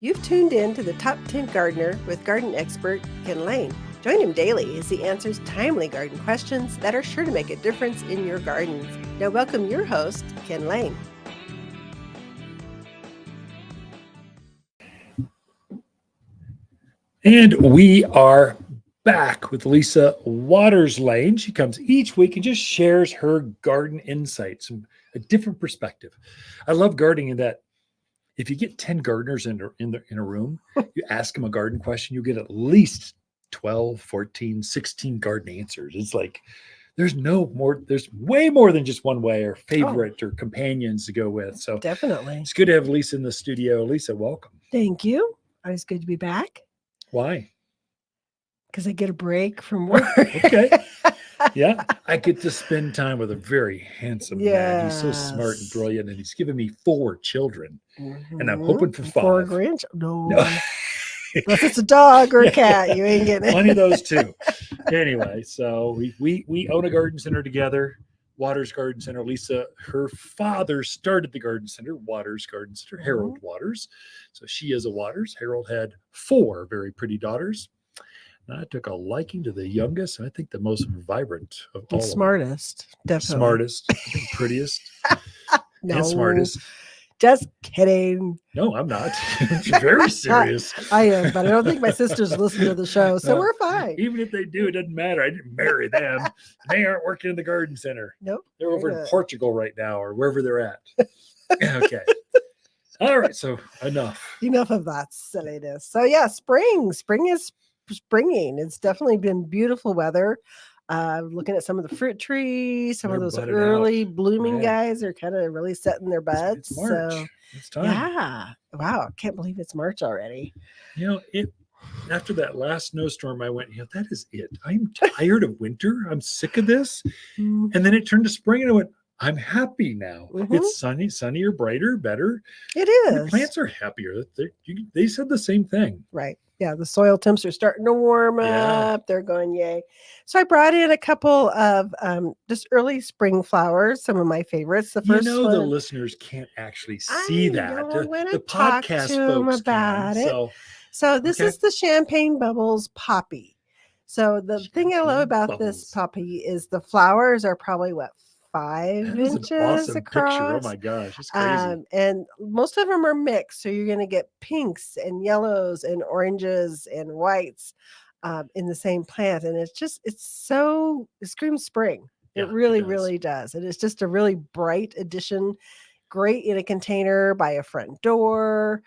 You've tuned in to the Top 10 Gardener with garden expert Ken Lain. Join him daily as he answers timely garden questions that are sure to make a difference in your gardens. Now, welcome your host, Ken Lain. And we are back with Lisa Waters Lane. She comes each week and just shares her garden insights, a different perspective. I love gardening in that if you get 10 gardeners in a room, you ask them a garden question, you get at least 12, 14, 16 garden answers. It's like there's way more than just one way or favorite or companions to go with. So Definitely. it's good to have Lisa in the studio. Lisa, welcome. Thank you. Always good to be back. Why? Because I get a break from work. Okay. Yeah, I get to spend time with a very handsome man. He's so smart and brilliant, and he's given me 4 children, and I'm hoping for 5. 4 grandchildren. No. Unless it's a dog or a cat, you ain't getting it. Plenty of those too. Anyway, so we own a garden center together, Waters Garden Center. Lisa, her father started the garden center, Waters Garden Center, Harold Waters. So she is a Waters. Harold had 4 very pretty daughters. I took a liking to the youngest, and I think the most vibrant of all. Smartest, definitely. Smartest, I think prettiest, no, and smartest. Just kidding. No, I'm not. It's very serious. I am, but I don't think my sisters listen to the show, so we're fine. Even if they do, it doesn't matter. I didn't marry them. They aren't working in the garden center. Nope. They're over in Portugal right now, or wherever they're at. Okay. All right. So enough of that silliness. So yeah, spring is springing. It's definitely been beautiful weather. Looking at some of the fruit trees, some of those early blooming guys are kind of really setting their buds. It's March. So it's time. Yeah. Wow. I can't believe it's March already. After that last snowstorm, I went, that is it. I'm tired of winter. I'm sick of this. And then it turned to spring and I went, I'm happy now. It's sunnier, brighter, better. It is. The plants are happier. They said the same thing. Right. Yeah, the soil temps are starting to warm up. They're going, yay. So I brought in a couple of just early spring flowers, some of my favorites. The first one, the listeners can't actually see that. The podcast folks about can. It. So this is the Champagne Bubbles Poppy. So the thing I love about this poppy is the flowers are probably 5 inches across. Picture. Oh my gosh, it's crazy. And most of them are mixed, so you're going to get pinks and yellows and oranges and whites in the same plant, and it screams spring. It really does. It is just a really bright addition. Great in a container by a front door.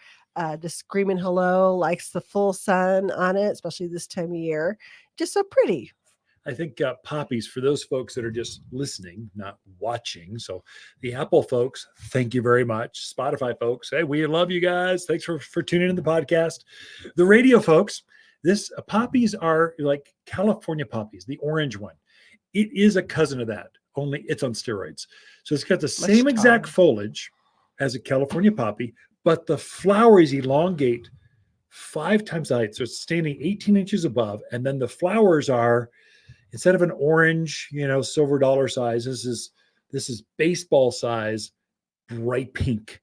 Just screaming hello, likes the full sun on it, especially this time of year. Just so pretty. I think poppies, for those folks that are just listening, not watching. So the Apple folks, thank you very much. Spotify folks, hey, we love you guys. Thanks for tuning in the podcast. The radio folks, poppies are like California poppies, the orange one. It is a cousin of that, only it's on steroids. So it's got the same exact foliage as a California poppy, but the flowers elongate 5 times the height. So it's standing 18 inches above. And then the flowers are, instead of an orange, silver dollar size, this is baseball size, bright pink.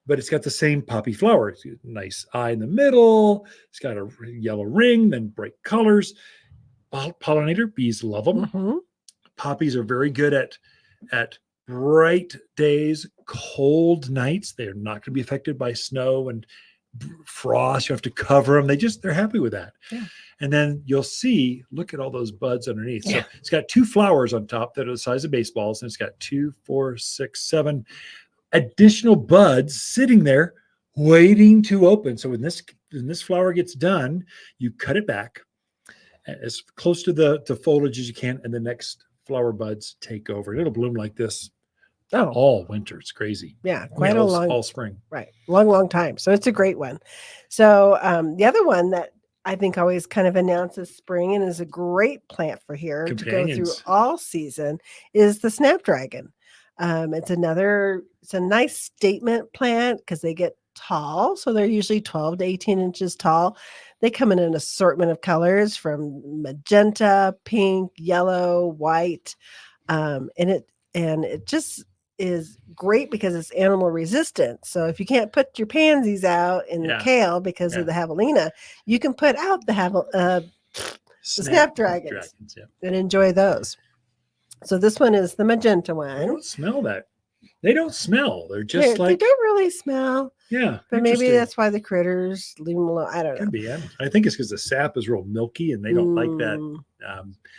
But it's got the same poppy flower. It's got a nice eye in the middle. It's got a yellow ring, then bright colors. Pollinator, bees love them. Mm-hmm. Poppies are very good at bright days, cold nights. They're not going to be affected by snow and frost. You have to cover them. They're happy with that. Yeah. And then you'll see, look at all those buds underneath. So it's got 2 flowers on top that are the size of baseballs. And it's got 2, 4, 6, 7 additional buds sitting there waiting to open. So when this flower gets done, you cut it back as close to the foliage as you can. And the next flower buds take over. It'll bloom like this all winter. It's crazy. Yeah, all spring. Right. Long time. So it's a great one. So the other one that I think always kind of announces spring and is a great plant for here to go through all season is the snapdragon. It's a nice statement plant because they get tall. So they're usually 12 to 18 inches tall. They come in an assortment of colors from magenta, pink, yellow, white. And it is great because it's animal resistant. So if you can't put your pansies out in the kale because of the javelina, you can put out the snapdragons and enjoy those. So this one is the magenta one. I don't smell that. They don't smell. They're just they don't really smell. Yeah. But maybe that's why the critters leave them alone. I don't know. Could be. I think it's because the sap is real milky and they don't like that.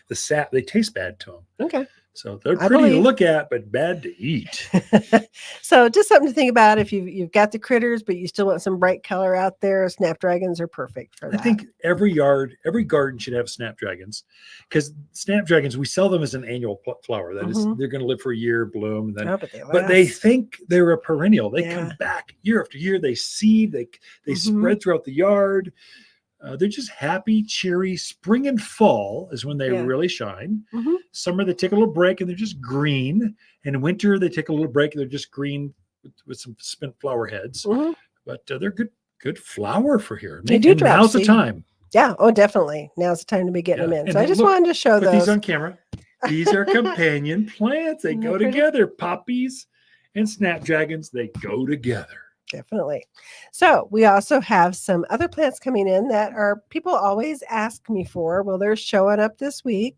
The sap, they taste bad to them. Okay. So they're pretty to look at, but bad to eat. So just something to think about if you've got the critters, but you still want some bright color out there. Snapdragons are perfect for that. I think every garden should have snapdragons, because snapdragons, we sell them as an annual flower. That is, they're going to live for a year, bloom, and then. But they think they're a perennial. They come back year after year. They seed. They spread throughout the yard. They're just happy, cheery. Spring and fall is when they really shine. Summer, they take a little break and they're just green. And in winter, they take a little break and they're just green with some spent flower heads. But they're good flower for here. They do drop now's the time. Yeah. Oh, definitely. Now's the time to be getting them in. And so I just wanted to show those. These on camera. These are companion plants. They go together. Poppies and snapdragons, they go together. Definitely. So we also have some other plants coming in that are people always ask me for. Well, they're showing up this week.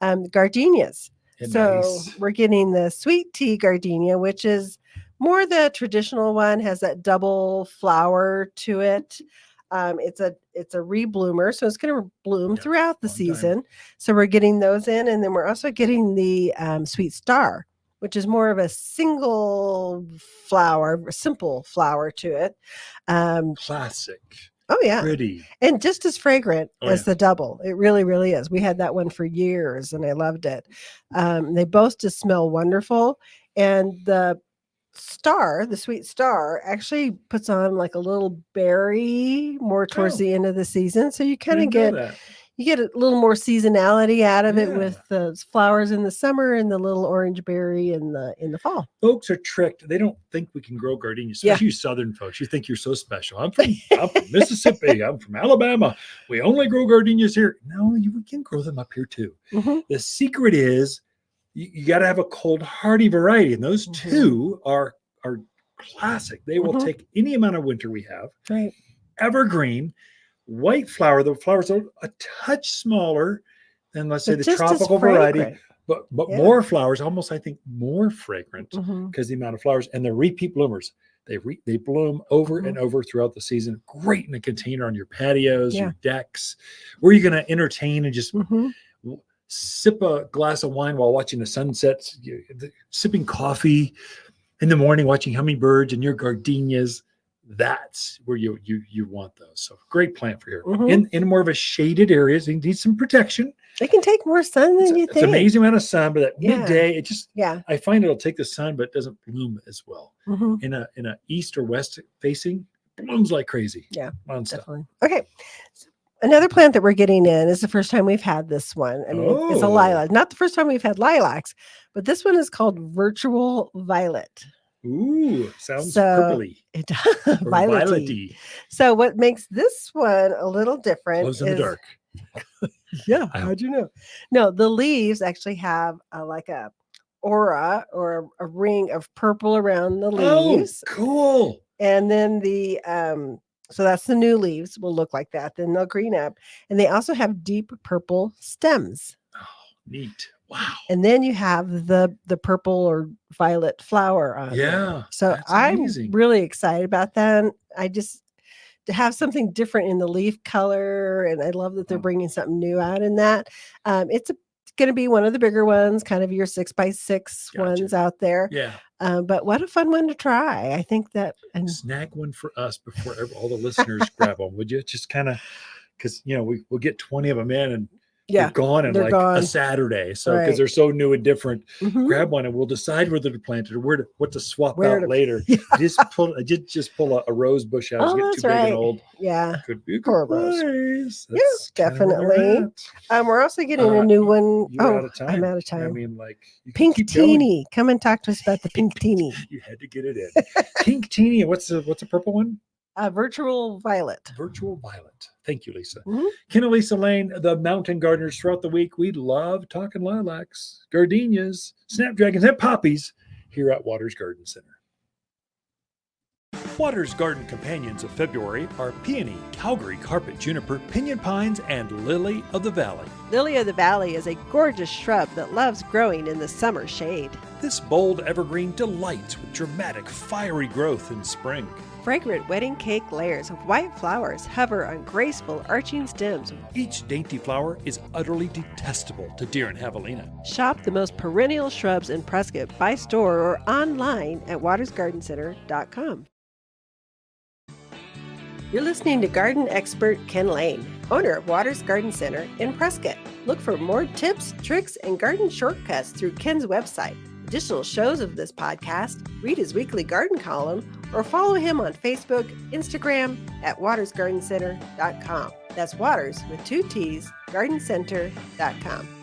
Gardenias. So we're getting the sweet tea gardenia, which is more the traditional one, has that double flower to it. It's a rebloomer, so it's going to bloom throughout the season. So we're getting those in, and then we're also getting the sweet star, which is more of a single flower, simple flower to it. Classic. Oh, yeah. Pretty. And just as fragrant as the double. It really, really is. We had that one for years, and I loved it. They both just smell wonderful. And the sweet star, actually puts on like a little berry more towards the end of the season. So you kind of get a little more seasonality out of it with the flowers in the summer and the little orange berry in the fall. Folks are tricked. They don't think we can grow gardenias, especially you Southern folks. You think you're so special. I'm from Mississippi. I'm from Alabama. We only grow gardenias here. No, you can grow them up here too. The secret is you got to have a cold hardy variety, and those two are classic. They will take any amount of winter we have. Right. Evergreen. White flower, the flowers are a touch smaller than, let's say, the tropical variety, but more flowers, almost I think more fragrant because the amount of flowers, and the repeat bloomers. They bloom over and over throughout the season. Great in a container on your patios, your decks, where you're going to entertain and just sip a glass of wine while watching the sunsets, sipping coffee in the morning, watching hummingbirds and your gardenias. That's where you want those. So great plant for here. In more of a shaded areas, they need some protection. They can take more sun than you think. It's an amazing amount of sun, but at midday, it just I find it'll take the sun, but it doesn't bloom as well. In a east or west facing, blooms like crazy. Yeah, definitely. Okay. So another plant that we're getting in is the first time we've had this one. I mean, it's a lilac. Not the first time we've had lilacs, but this one is called virtual violet. Ooh, sounds purpley. It does. Violet-y. So what makes this one a little different glows in the dark. How'd you know? No, the leaves actually have like a aura or a ring of purple around the leaves. Oh, cool. And then so that's the new leaves will look like that. Then they'll green up. And they also have deep purple stems. Oh, neat. Wow. And then you have the purple or violet flower on there. So I'm really excited about that. To have something different in the leaf color, and I love that they're bringing something new out in that. It's going to be one of the bigger ones, kind of your 6x6 ones out there. Yeah. But what a fun one to try. I think that. And snag one for us before all the listeners grab them, would you? Just kind of, because, we'll get 20 of them in and they're gone in a Saturday. So because they're so new and different, grab one and we'll decide whether to plant it or what to swap out later. Just pull a rose bush out. Get too big and old. Yeah. Could be a good place. Yes, definitely. We're also getting a new one. Out of time. I'm out of time. I mean, Pink Teeny. Come and talk to us about the Pink Teeny. You had to get it in. Pink Teeny. What's the purple one? Virtual violet. Virtual violet. Thank you, Lisa. Ken and Lisa Lain, the mountain gardeners throughout the week. We love talking lilacs, gardenias, snapdragons, and poppies. here at Waters Garden Center. Waters Garden companions of February are peony, Calgary carpet juniper, pinyon pines, and lily of the valley. Lily of the Valley is a gorgeous shrub that loves growing in the summer shade. This bold evergreen delights with dramatic, fiery growth in spring. Fragrant wedding cake layers of white flowers hover on graceful arching stems. Each dainty flower is utterly detestable to deer and javelina. Shop the most perennial shrubs in Prescott by store or online at watersgardencenter.com. You're listening to garden expert Ken Lain, owner of Waters Garden Center in Prescott. Look for more tips, tricks, and garden shortcuts through Ken's website. Additional shows of this podcast, read his weekly garden column, or follow him on Facebook, Instagram at watersgardencenter.com. That's Waters with 2 T's, gardencenter.com.